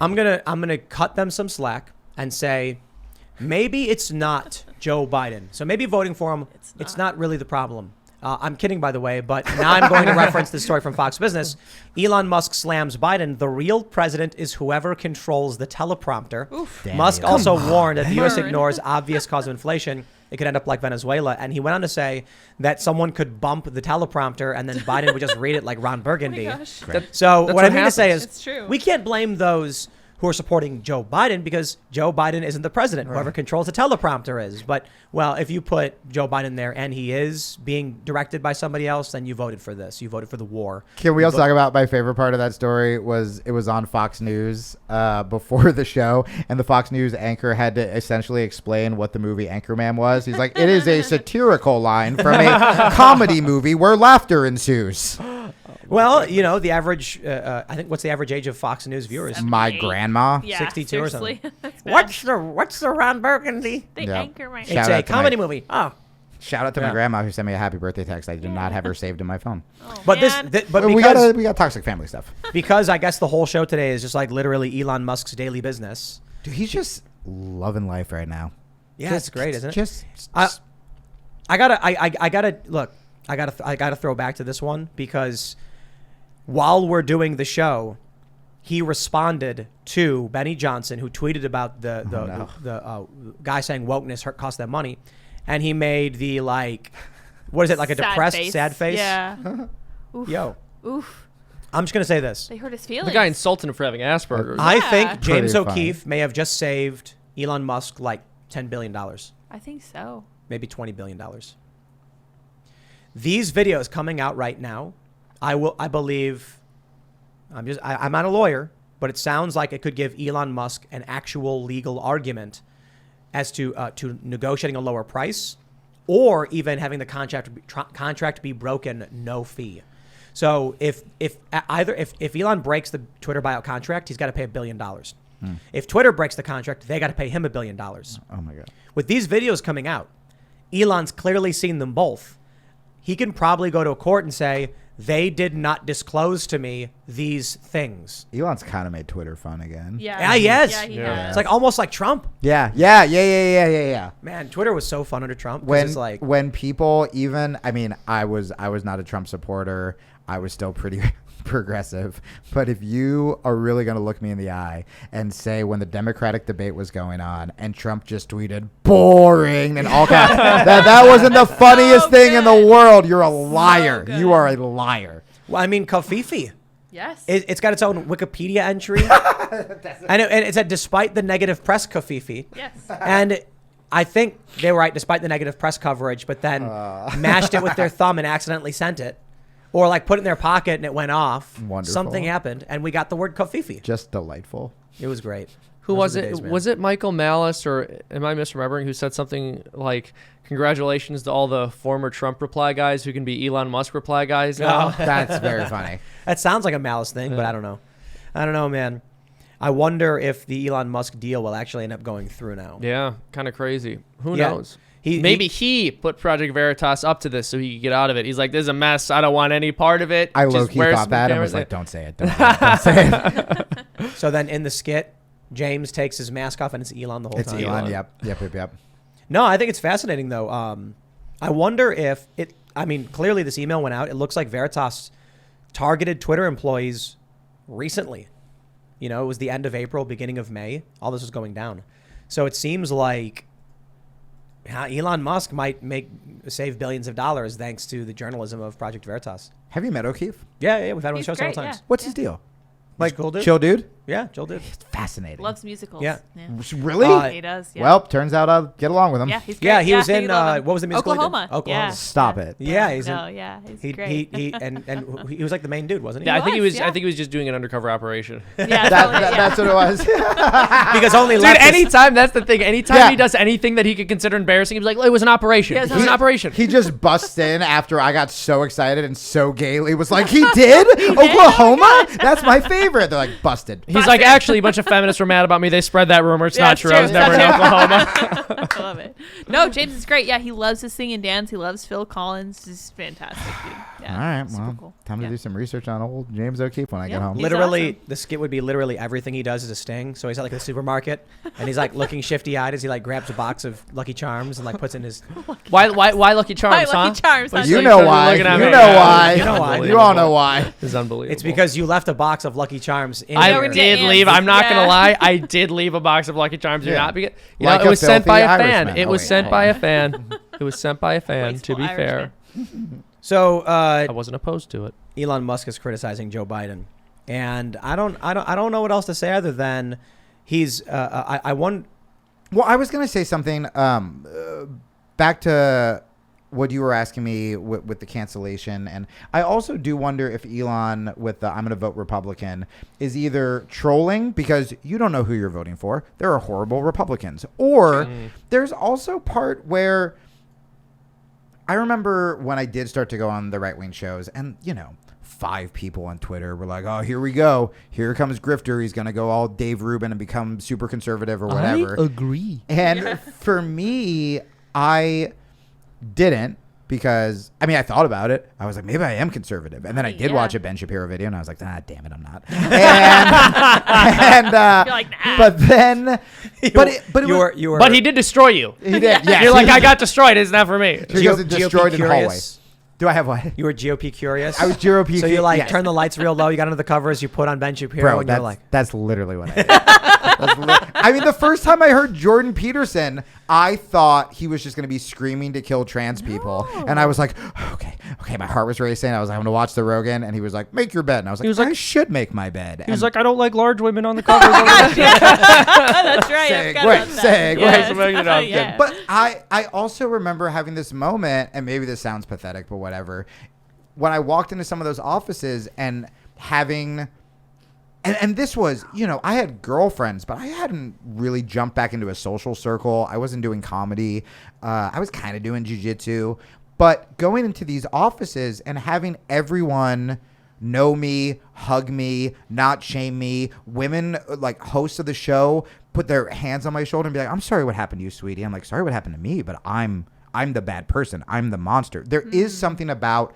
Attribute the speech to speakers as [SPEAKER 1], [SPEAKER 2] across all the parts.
[SPEAKER 1] I'm gonna cut them some slack and say maybe it's not Joe Biden. So maybe voting for him, it's not really the problem. I'm kidding, by the way, but now I'm going to reference this story from Fox Business. Elon Musk slams Biden. The real president is whoever controls the teleprompter. Musk also warned that the U.S. ignores obvious cause of inflation. It could end up like Venezuela. And he went on to say that someone could bump the teleprompter and then Biden would just read it like Ron Burgundy. So what I mean to say is we can't blame those who are supporting Joe Biden because Joe Biden isn't the president. Whoever controls the teleprompter is. But, well, if you put Joe Biden there and he is being directed by somebody else, then you voted for this. You voted for the war.
[SPEAKER 2] Can we also talk about my favorite part of that story it was on Fox News before the show, and the Fox News anchor had to essentially explain what the movie Anchorman was. He's like, it is a satirical line from a comedy movie where laughter ensues.
[SPEAKER 1] Well, you know, the average, I think, what's the average age of Fox News viewers?
[SPEAKER 2] My grandma.
[SPEAKER 3] Yeah,
[SPEAKER 1] 62 or something.
[SPEAKER 3] What's
[SPEAKER 1] the Ron Burgundy?
[SPEAKER 3] the Anchorman?
[SPEAKER 1] It's a comedy movie. Oh.
[SPEAKER 2] Shout out to my grandma who sent me a happy birthday text. I did not have her saved in my phone.
[SPEAKER 1] But
[SPEAKER 2] But we got toxic family stuff.
[SPEAKER 1] Because I guess the whole show today is just like literally Elon Musk's daily business.
[SPEAKER 2] Dude, he's just loving life right now.
[SPEAKER 1] Yeah, it's great, isn't it?
[SPEAKER 2] Just
[SPEAKER 1] I gotta throw back to this one because while we're doing the show, he responded to Benny Johnson, who tweeted about the guy saying wokeness cost them money, and he made the what is it, like a depressed, sad face?
[SPEAKER 3] Yeah.
[SPEAKER 1] Yo.
[SPEAKER 3] Oof.
[SPEAKER 1] I'm just gonna say this.
[SPEAKER 3] They hurt his feelings.
[SPEAKER 4] The guy insulted him for having Asperger's.
[SPEAKER 1] I think James
[SPEAKER 2] Pretty
[SPEAKER 1] O'Keefe may have just saved Elon Musk like $10 billion,
[SPEAKER 3] I think so.
[SPEAKER 1] maybe $20 billion. These videos coming out right now, I believe, I'm not a lawyer, but it sounds like it could give Elon Musk an actual legal argument as to negotiating a lower price or even having the contract be broken, no fee. So if Elon breaks the Twitter buyout contract, he's got to pay $1 billion. If Twitter breaks the contract, they got to pay him $1 billion.
[SPEAKER 2] Oh my God.
[SPEAKER 1] With these videos coming out, Elon's clearly seen them both. He can probably go to a court and say, they did not disclose to me these things.
[SPEAKER 2] Elon's kind of made Twitter fun again.
[SPEAKER 3] Yeah.
[SPEAKER 1] Yeah, he has.
[SPEAKER 3] Yeah, he has.
[SPEAKER 1] It's like almost like Trump.
[SPEAKER 2] Yeah.
[SPEAKER 1] Man, Twitter was so fun under Trump.
[SPEAKER 2] When people I was not a Trump supporter. I was still pretty progressive. But if you are really going to look me in the eye and say when the Democratic debate was going on and Trump just tweeted boring and all caps, that wasn't the funniest thing in the world. You're a liar. You are a liar.
[SPEAKER 1] Well, I mean, Kafifi.
[SPEAKER 3] Yes.
[SPEAKER 1] It's got its own Wikipedia entry. and it said, despite the negative press, Kafifi.
[SPEAKER 3] Yes.
[SPEAKER 1] And I think they were right, despite the negative press coverage, but then mashed it with their thumb and accidentally sent it. Or like put it in their pocket and it went off.
[SPEAKER 2] Wonderful.
[SPEAKER 1] Something happened and we got the word Kafifi.
[SPEAKER 2] Just delightful.
[SPEAKER 1] It was great.
[SPEAKER 4] Who was it? Was it Michael Malice or am I misremembering who said something like, congratulations to all the former Trump reply guys who can be Elon Musk reply guys now?
[SPEAKER 2] That's very funny.
[SPEAKER 1] That sounds like a Malice thing, but I don't know. I don't know, man. I wonder if the Elon Musk deal will actually end up going through now.
[SPEAKER 4] Yeah, kind of crazy. Who knows?
[SPEAKER 1] Maybe
[SPEAKER 4] he put Project Veritas up to this so he could get out of it. He's like, this is a mess. I don't want any part of it.
[SPEAKER 2] I low-key thought that and was like, don't say it. Don't say it.
[SPEAKER 1] So then in the skit, James takes his mask off and it's Elon the whole time.
[SPEAKER 2] It's Elon. Yep.
[SPEAKER 1] No, I think it's fascinating, though. I wonder if clearly this email went out. It looks like Veritas targeted Twitter employees recently. You know, it was the end of April, beginning of May. All this was going down. So it seems like Elon Musk might save billions of dollars thanks to the journalism of Project Veritas.
[SPEAKER 2] Have you met O'Keefe?
[SPEAKER 1] Yeah, we've had him on the show several times.
[SPEAKER 3] Yeah.
[SPEAKER 2] What's his deal?
[SPEAKER 1] Like cool dude?
[SPEAKER 2] Chill dude?
[SPEAKER 1] Yeah, chill dude.
[SPEAKER 2] It's fascinating.
[SPEAKER 3] Loves musicals.
[SPEAKER 1] Yeah.
[SPEAKER 2] Really?
[SPEAKER 3] He does. Yeah.
[SPEAKER 2] Well, turns out I'll get along with him.
[SPEAKER 3] Yeah, he's great.
[SPEAKER 1] Yeah, he was in what was the musical?
[SPEAKER 3] Oklahoma.
[SPEAKER 1] He did? Oklahoma.
[SPEAKER 3] Yeah.
[SPEAKER 2] Stop it.
[SPEAKER 1] Yeah,
[SPEAKER 3] he's great.
[SPEAKER 1] He he was like the main dude, wasn't he?
[SPEAKER 4] Yeah, I think he was.
[SPEAKER 3] yeah.
[SPEAKER 4] I think he was just doing an undercover operation.
[SPEAKER 3] Yeah,
[SPEAKER 2] That's what it was.
[SPEAKER 1] Because only
[SPEAKER 4] Dude,
[SPEAKER 1] leftists-
[SPEAKER 4] anytime that's the thing. Anytime
[SPEAKER 2] Yeah.
[SPEAKER 4] he does anything that he could consider embarrassing, he was like, "It was an operation.
[SPEAKER 3] Yeah,
[SPEAKER 4] It was an operation."
[SPEAKER 2] He just busts in after I got so excited and so gaily was like, he did? Oklahoma? That's my favorite. They're like, busted.
[SPEAKER 4] He He's like, actually, a bunch of feminists were mad about me. They spread that rumor. It's not true. I was never in Oklahoma.
[SPEAKER 3] I love it. No, James is great. Yeah, he loves to sing and dance. He loves Phil Collins. He's fantastic, dude. Yeah,
[SPEAKER 2] All right,
[SPEAKER 3] super
[SPEAKER 2] well,
[SPEAKER 3] cool.
[SPEAKER 2] time to do some research on old James O'Keefe when I get home.
[SPEAKER 3] He's
[SPEAKER 1] Literally,
[SPEAKER 3] awesome.
[SPEAKER 1] the skit would be literally everything he does is a sting. So he's at like the supermarket, and he's like looking shifty-eyed as he like grabs a box of Lucky Charms and like puts in his.
[SPEAKER 4] Why Lucky Charms,
[SPEAKER 3] Why Lucky Charms,
[SPEAKER 4] What
[SPEAKER 3] huh?
[SPEAKER 4] you
[SPEAKER 2] You
[SPEAKER 4] say?
[SPEAKER 2] know
[SPEAKER 4] You're
[SPEAKER 2] why.
[SPEAKER 4] looking at
[SPEAKER 2] You
[SPEAKER 4] me.
[SPEAKER 2] know why.
[SPEAKER 1] You know why.
[SPEAKER 2] You all know why.
[SPEAKER 4] It's unbelievable.
[SPEAKER 1] It's because you left a box of Lucky Charms in
[SPEAKER 4] I
[SPEAKER 3] Yeah, we're
[SPEAKER 1] there.
[SPEAKER 3] gonna
[SPEAKER 4] did
[SPEAKER 3] get
[SPEAKER 4] leave.
[SPEAKER 3] ants.
[SPEAKER 4] I'm not
[SPEAKER 3] Yeah.
[SPEAKER 4] gonna lie. I did leave a box of Lucky Charms. Do
[SPEAKER 2] Yeah.
[SPEAKER 4] not be.
[SPEAKER 2] Like
[SPEAKER 4] it was
[SPEAKER 2] a
[SPEAKER 4] sent by a
[SPEAKER 2] filthy
[SPEAKER 4] fan.
[SPEAKER 2] Irishman.
[SPEAKER 4] It was
[SPEAKER 2] Oh,
[SPEAKER 4] sent
[SPEAKER 2] wait.
[SPEAKER 4] by a fan. It was sent by a fan. To
[SPEAKER 3] Wasteful
[SPEAKER 4] be fair,
[SPEAKER 1] So
[SPEAKER 4] I wasn't opposed to it.
[SPEAKER 1] Elon Musk is criticizing Joe Biden, and I don't know what else to say other than he's. I want.
[SPEAKER 2] Well, I was going to say something back to what you were asking me with the cancellation. And I also do wonder if Elon, with the I'm going to vote Republican, is either trolling because you don't know who you're voting for. There are horrible Republicans. Or there's also part where I remember when I did start to go on the right-wing shows and, 5 people on Twitter were like, oh, here we go. Here comes Grifter. He's going to go all Dave Rubin and become super conservative or whatever.
[SPEAKER 4] I agree.
[SPEAKER 2] And for me, I didn't because, I thought about it. I was like, maybe I am conservative. And then I did
[SPEAKER 3] Yeah.
[SPEAKER 2] watch a Ben Shapiro video and I was like, damn it, I'm not. And
[SPEAKER 3] You're like, nah.
[SPEAKER 2] but then, but it was,
[SPEAKER 1] you were.
[SPEAKER 4] But he did destroy you.
[SPEAKER 2] he did. Yeah.
[SPEAKER 4] You're like, I got destroyed. It's not for me.
[SPEAKER 2] He was destroyed in the hallway.
[SPEAKER 1] curious.
[SPEAKER 2] Do I have what?
[SPEAKER 1] You were GOP curious.
[SPEAKER 2] I was GOP.
[SPEAKER 1] So you like
[SPEAKER 2] yes.
[SPEAKER 1] turn the lights real low. You got under the covers. You put on Ben Shapiro,
[SPEAKER 2] Bro,
[SPEAKER 1] and you're like,
[SPEAKER 2] that's literally what I did. The first time I heard Jordan Peterson, I thought he was just going to be screaming to kill trans people. And I was like, okay. My heart was racing. I was having to watch the Rogan, and he was like, make your bed. And I was like, I should make my bed.
[SPEAKER 4] He was like, I don't like large women on the covers.
[SPEAKER 3] That's right. I forgot about that.
[SPEAKER 2] segue.
[SPEAKER 3] Yeah.
[SPEAKER 2] But I also remember having this moment, and maybe this sounds pathetic, but whatever. When I walked into some of those offices and having... And this was, I had girlfriends, but I hadn't really jumped back into a social circle. I wasn't doing comedy. I was kind of doing jiu-jitsu. But going into these offices and having everyone know me, hug me, not shame me, women, like hosts of the show, put their hands on my shoulder and be like, I'm sorry what happened to you, sweetie. I'm like, sorry what happened to me, but I'm the bad person. I'm the monster. There is something about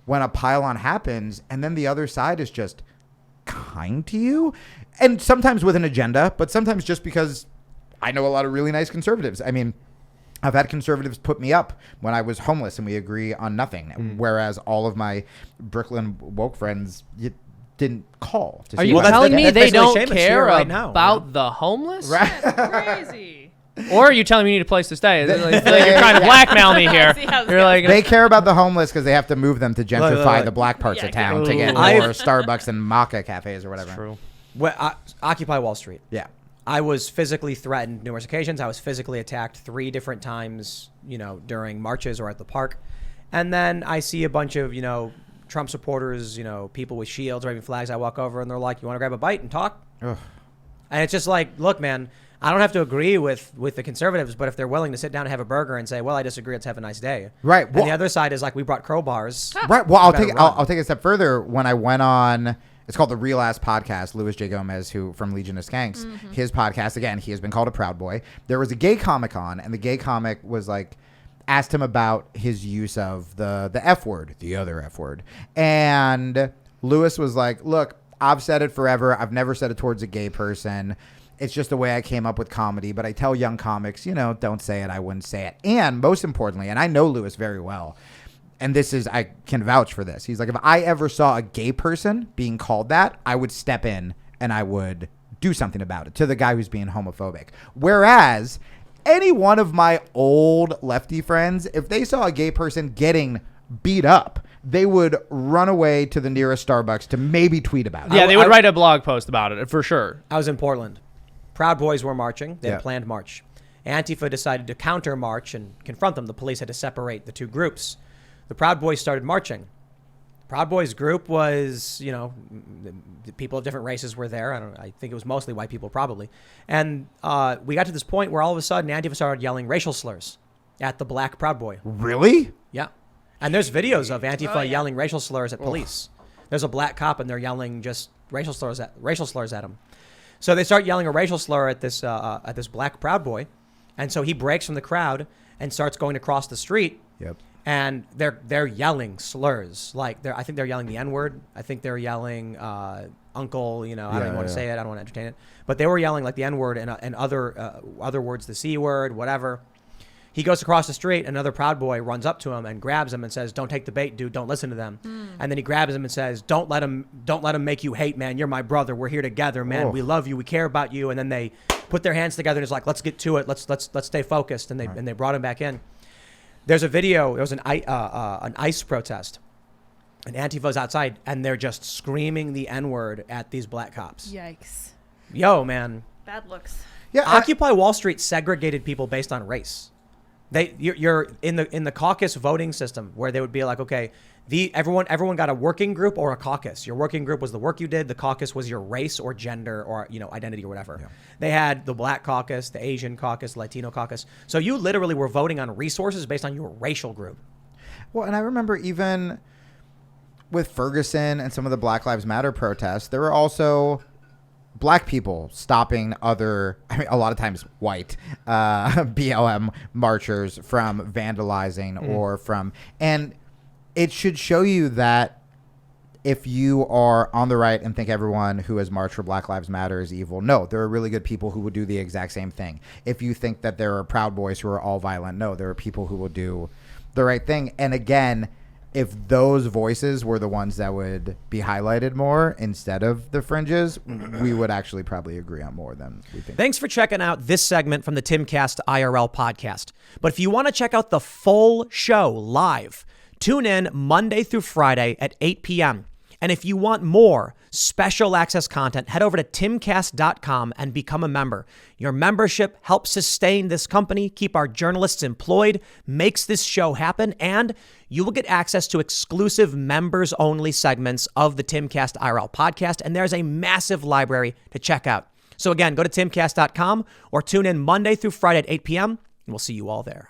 [SPEAKER 2] when a pile-on happens and then the other side is just kind to you, and sometimes with an agenda, but sometimes just because I know a lot of really nice conservatives. I've had conservatives put me up when I was homeless and we agree on nothing, whereas all of my Brooklyn woke friends didn't call to
[SPEAKER 4] Are
[SPEAKER 2] see
[SPEAKER 4] you
[SPEAKER 2] what I
[SPEAKER 4] telling
[SPEAKER 2] did.
[SPEAKER 4] me
[SPEAKER 1] that's
[SPEAKER 4] they
[SPEAKER 1] basically
[SPEAKER 4] don't
[SPEAKER 1] Seamus
[SPEAKER 4] care
[SPEAKER 1] here right now,
[SPEAKER 4] about the homeless?
[SPEAKER 3] Crazy.
[SPEAKER 4] Or are you telling me you need a place to stay? Like you're trying to blackmail me here.
[SPEAKER 3] See how this
[SPEAKER 4] You're
[SPEAKER 3] goes.
[SPEAKER 4] like,
[SPEAKER 2] They care about the homeless because they have to move them to gentrify
[SPEAKER 1] look.
[SPEAKER 2] the black parts
[SPEAKER 3] Yeah,
[SPEAKER 2] of town to get
[SPEAKER 4] exactly.
[SPEAKER 2] more Starbucks and maca cafes or whatever.
[SPEAKER 4] true.
[SPEAKER 1] Occupy Wall Street.
[SPEAKER 2] Yeah.
[SPEAKER 1] I was physically threatened numerous occasions. I was physically attacked 3 different times, during marches or at the park. And then I see a bunch of, Trump supporters, people with shields, waving flags. I walk over and they're like, you want to grab a bite and talk?
[SPEAKER 2] Ugh.
[SPEAKER 1] And it's just like, look, man, I don't have to agree with the conservatives, but if they're willing to sit down and have a burger and say, well, I disagree, let's have a nice day.
[SPEAKER 2] Right.
[SPEAKER 1] And
[SPEAKER 2] Well-
[SPEAKER 1] the other side is like, we brought crowbars.
[SPEAKER 2] Right. Well,
[SPEAKER 1] better run.
[SPEAKER 2] I'll take it a step further. When I went on, it's called the Real Ass Podcast. Louis J. Gomez, who from Legion of Skanks, his podcast, again, he has been called a Proud Boy. There was a gay comic on, and the gay comic was like, asked him about his use of the F word, the other F word. And Louis was like, look, I've said it forever. I've never said it towards a gay person. It's just the way I came up with comedy. But I tell young comics, don't say it. I wouldn't say it. And most importantly, and I know Louis very well, and I can vouch for this. He's like, if I ever saw a gay person being called that, I would step in and I would do something about it to the guy who's being homophobic. Whereas any one of my old lefty friends, if they saw a gay person getting beat up, they would run away to the nearest Starbucks to maybe tweet about it.
[SPEAKER 4] Yeah, they would write a blog post about it for sure.
[SPEAKER 1] I was in Portland. Proud Boys were marching. They had
[SPEAKER 2] Yeah.
[SPEAKER 1] a planned march. Antifa decided to counter march and confront them. The police had to separate the 2 groups. The Proud Boys started marching. The Proud Boys group was, the people of different races were there. I think it was mostly white people probably. And we got to this point where all of a sudden Antifa started yelling racial slurs at the black Proud Boy.
[SPEAKER 2] Really?
[SPEAKER 1] Yeah. And there's videos of Antifa yelling racial slurs at police. There's a black cop and they're yelling just racial slurs at him. So they start yelling a racial slur at this black Proud Boy, and so he breaks from the crowd and starts going across the street.
[SPEAKER 2] Yep.
[SPEAKER 1] And they're yelling slurs, like I think they're yelling the N-word. I think they're yelling uncle. I don't even want to say it. I don't want to entertain it. But they were yelling like the N-word and other words, the C word, whatever. He goes across the street. Another Proud Boy runs up to him and grabs him and says, "Don't take the bait, dude. Don't listen to them." And then he grabs him and says, "Don't let him make you hate, man. You're my brother. We're here together, man.
[SPEAKER 2] Oh.
[SPEAKER 1] We love you. We care about you." And then they put their hands together and it's like, "Let's get to it. Let's stay focused." And they brought him back in. There's a video. There was an ICE protest, and Antifa's outside, and they're just screaming the N-word at these black cops.
[SPEAKER 3] Yikes.
[SPEAKER 1] Yo, man.
[SPEAKER 3] Bad looks.
[SPEAKER 2] Yeah.
[SPEAKER 1] Occupy Wall Street segregated people based on race. You're in the caucus voting system where they would be like, okay, everyone got a working group or a caucus. Your working group was the work you did. The caucus was your race or gender or identity or whatever. Yeah. They had the black caucus, the Asian caucus, Latino caucus. So you literally were voting on resources based on your racial group.
[SPEAKER 2] Well, and I remember even with Ferguson and some of the Black Lives Matter protests, there were also black people stopping a lot of times white BLM marchers from vandalizing or and it should show you that if you are on the right and think everyone who has marched for Black Lives Matter is evil, no, there are really good people who would do the exact same thing. If you think that there are Proud Boys who are all violent, no, there are people who will do the right thing. And again, if those voices were the ones that would be highlighted more instead of the fringes, we would actually probably agree on more than we think.
[SPEAKER 1] Thanks for checking out this segment from the Timcast IRL podcast. But if you want to check out the full show live, tune in Monday through Friday at 8 p.m. And if you want more special access content, head over to timcast.com and become a member. Your membership helps sustain this company, keep our journalists employed, makes this show happen, and you will get access to exclusive members-only segments of the Timcast IRL podcast, and there's a massive library to check out. So again, go to timcast.com or tune in Monday through Friday at 8 p.m., and we'll see you all there.